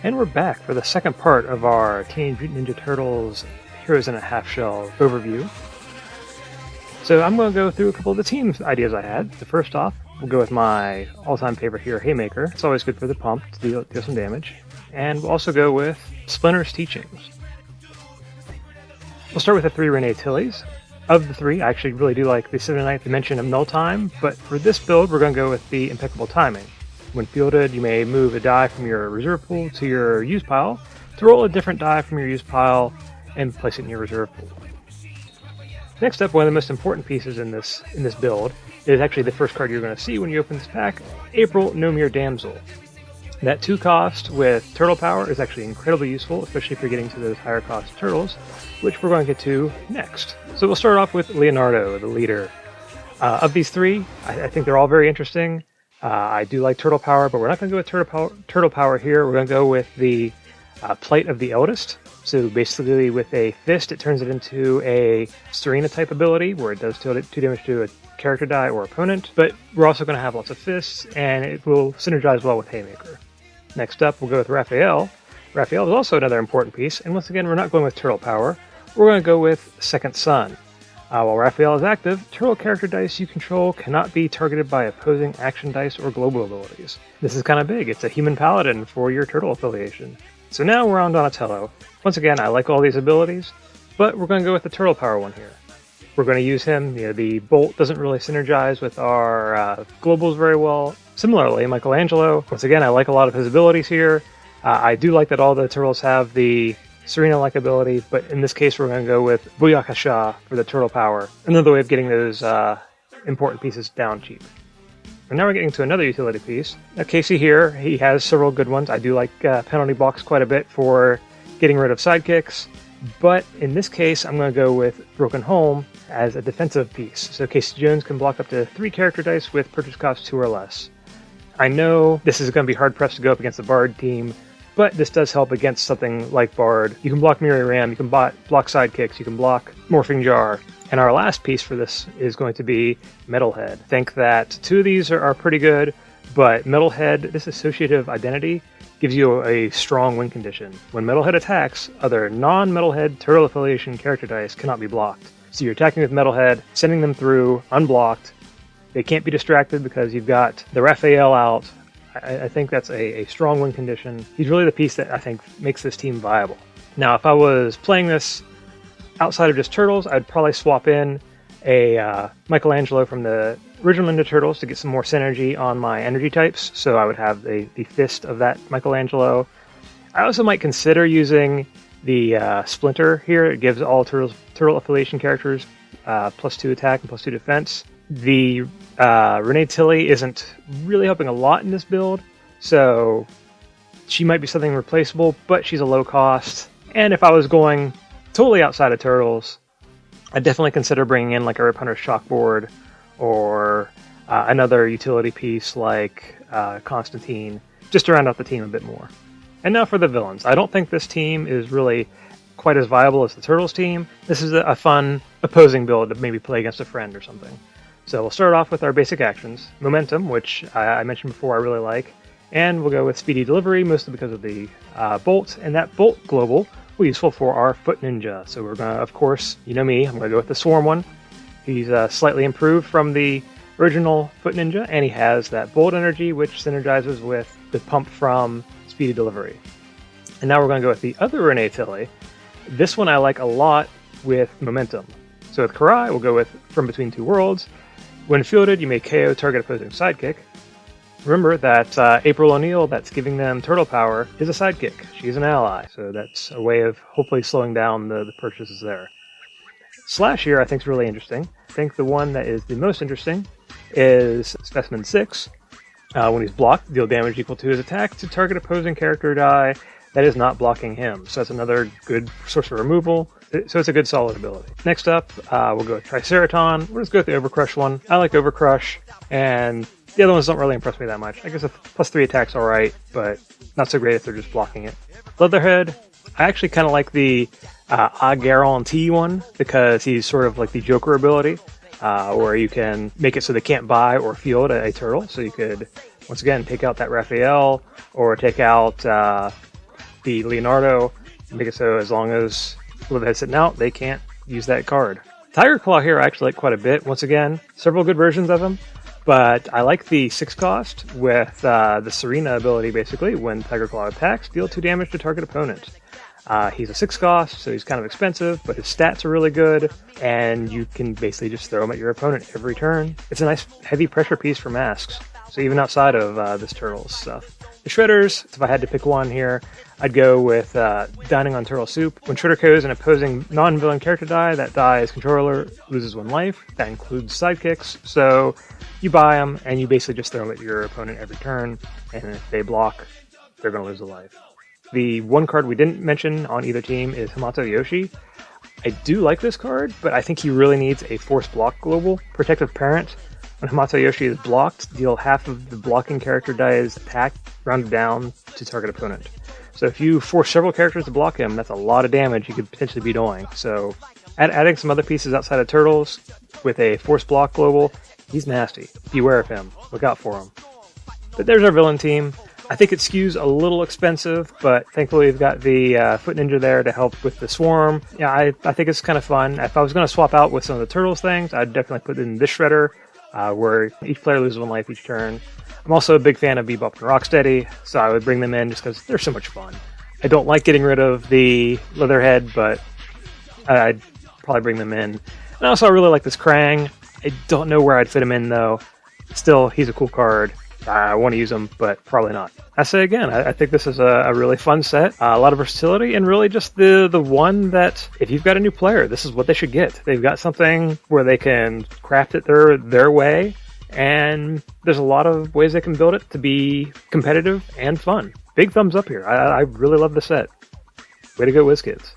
And we're back for the second part of our Teenage Mutant Ninja Turtles Heroes in a Half Shell overview. So I'm going to go through a couple of the team ideas I had. So first off, we'll go with my all-time favorite hero, Haymaker. It's always good for the pump to deal some damage. And we'll also go with Splinter's Teachings. We'll start with the 3 Renee Tillys. Of the 3, I actually really do like the 79th Dimension of Null Time, but for this build, we're going to go with the Impeccable Timing. When fielded, you may move a die from your reserve pool to your use pile to roll a different die from your use pile and place it in your reserve pool. Next up, one of the most important pieces in this build is actually the first card you're going to see when you open this pack, April No Mere Damsel. That 2 cost with Turtle Power is actually incredibly useful, especially if you're getting to those higher cost turtles, which we're going to get to next. So we'll start off with Leonardo, the leader. Of these 3, I think they're all very interesting. I do like Turtle Power, but we're not going to go with Turtle Power here. We're going to go with the Plight of the Eldest. So basically with a fist, it turns it into a Serena type ability, where it does 2 damage to a character die or opponent, but we're also going to have lots of fists, and it will synergize well with Haymaker. Next up, we'll go with Raphael. Raphael is also another important piece, and once again, we're not going with Turtle Power. We're going to go with Second Son. While Raphael is active, turtle character dice you control cannot be targeted by opposing action dice or global abilities. This is kind of big. It's a human paladin for your turtle affiliation. So now we're on Donatello. Once again, I like all these abilities, but we're going to go with the Turtle Power one here. We're going to use him. The Bolt doesn't really synergize with our globals very well. Similarly, Michelangelo, once again, I like a lot of his abilities here. I do like that all the turtles have the Serena-like ability, but in this case, we're going to go with Booyakasha for the Turtle Power. Another way of getting those important pieces down cheap. And now we're getting to another utility piece. Now, Casey here, he has several good ones. I do like Penalty Box quite a bit for getting rid of sidekicks, but in this case, I'm going to go with Broken Home as a defensive piece. So Casey Jones can block up to 3 character dice with purchase cost 2 or less. I know this is going to be hard-pressed to go up against the Bard team, but this does help against something like Bard. You can block Mirror Ram, you can block sidekicks, you can block Morphing Jar. And our last piece for this is going to be Metalhead. I think that 2 of these are pretty good, but Metalhead, this associative identity, gives you a strong win condition. When Metalhead attacks, other non-Metalhead turtle affiliation character dice cannot be blocked. So you're attacking with Metalhead, sending them through unblocked. They can't be distracted because you've got the Raphael out. I think that's a strong win condition. He's really the piece that I think makes this team viable. Now, if I was playing this outside of just Turtles, I'd probably swap in a Michelangelo from the original Ninja Turtles to get some more synergy on my energy types. So I would have the fist of that Michelangelo. I also might consider using the Splinter here. It gives all turtle affiliation characters +2 attack and +2 defense. The Renee Tilly isn't really helping a lot in this build, so she might be something replaceable, but she's a low cost. And if I was going totally outside of Turtles, I'd definitely consider bringing in like a Rip Hunter Shockboard or another utility piece like Constantine, just to round out the team a bit more. And now for the villains. I don't think this team is really quite as viable as the Turtles team. This is a fun opposing build to maybe play against a friend or something. So we'll start off with our basic actions. Momentum, which I mentioned before I really like. And we'll go with Speedy Delivery, mostly because of the Bolt. And that Bolt global will be useful for our Foot Ninja. So we're going to, of course, you know me, I'm going to go with the Swarm one. He's slightly improved from the original Foot Ninja, and he has that Bolt energy, which synergizes with the pump from Speedy Delivery. And now we're going to go with the other Renee Tilly. This one I like a lot with Momentum. So with Karai, we'll go with From Between Two Worlds. When fielded, you may KO target opposing sidekick. Remember that April O'Neil, that's giving them turtle power, is a sidekick. She's an ally, so that's a way of hopefully slowing down the purchases there. Slash here I think is really interesting. I think the one that is the most interesting is Specimen 6. When he's blocked, deal damage equal to his attack to target opposing character die that is not blocking him. So that's another good source of removal. So it's a good solid ability. Next up, we'll go with Triceraton. We'll just go with the Overcrush one. I like Overcrush, and the other ones don't really impress me that much. I guess a +3 attack's alright, but not so great if they're just blocking it. Leatherhead, I actually kind of like the A Guarantee one, because he's sort of like the Joker ability, where you can make it so they can't buy or field a turtle. So you could, once again, take out that Raphael, or take out the Leonardo, make it so as long as Leatherhead's sitting out, they can't use that card. Tiger Claw here I actually like quite a bit. Once again, several good versions of him, but I like the 6 cost with the Serena ability, basically. When Tiger Claw attacks, deal 2 damage to target opponent. He's a 6 cost, so he's kind of expensive, but his stats are really good, and you can basically just throw him at your opponent every turn. It's a nice heavy pressure piece for masks, so even outside of this Turtles stuff. The Shredders, if I had to pick one here, I'd go with Dining on Turtle Soup. When Shredder KOs an opposing non-villain character die, that die's controller loses 1 life. That includes sidekicks, so you buy them, and you basically just throw them at your opponent every turn, and if they block, they're going to lose a life. The one card we didn't mention on either team is Hamato Yoshi. I do like this card, but I think he really needs a Force Block global. Protective Parent. When Hamato Yoshi is blocked, deal half of the blocking character die's attack rounded down to target opponent. So if you force several characters to block him, that's a lot of damage you could potentially be doing. So adding some other pieces outside of Turtles with a Force Block global, he's nasty. Beware of him. Look out for him. But there's our villain team. I think it skews a little expensive, but thankfully we've got the Foot Ninja there to help with the Swarm. Yeah, I think it's kind of fun. If I was going to swap out with some of the Turtles things, I'd definitely put in this Shredder, where each player loses 1 life each turn. I'm also a big fan of Bebop and Rocksteady, so I would bring them in just because they're so much fun. I don't like getting rid of the Leatherhead, but I'd probably bring them in. And also I really like this Krang. I don't know where I'd fit him in, though. Still, he's a cool card. I want to use them, but probably not. I say again, I think this is a really fun set. A lot of versatility, and really just the one that, if you've got a new player, this is what they should get. They've got something where they can craft it their way, and there's a lot of ways they can build it to be competitive and fun. Big thumbs up here. I really love the set. Way to go, WizKids.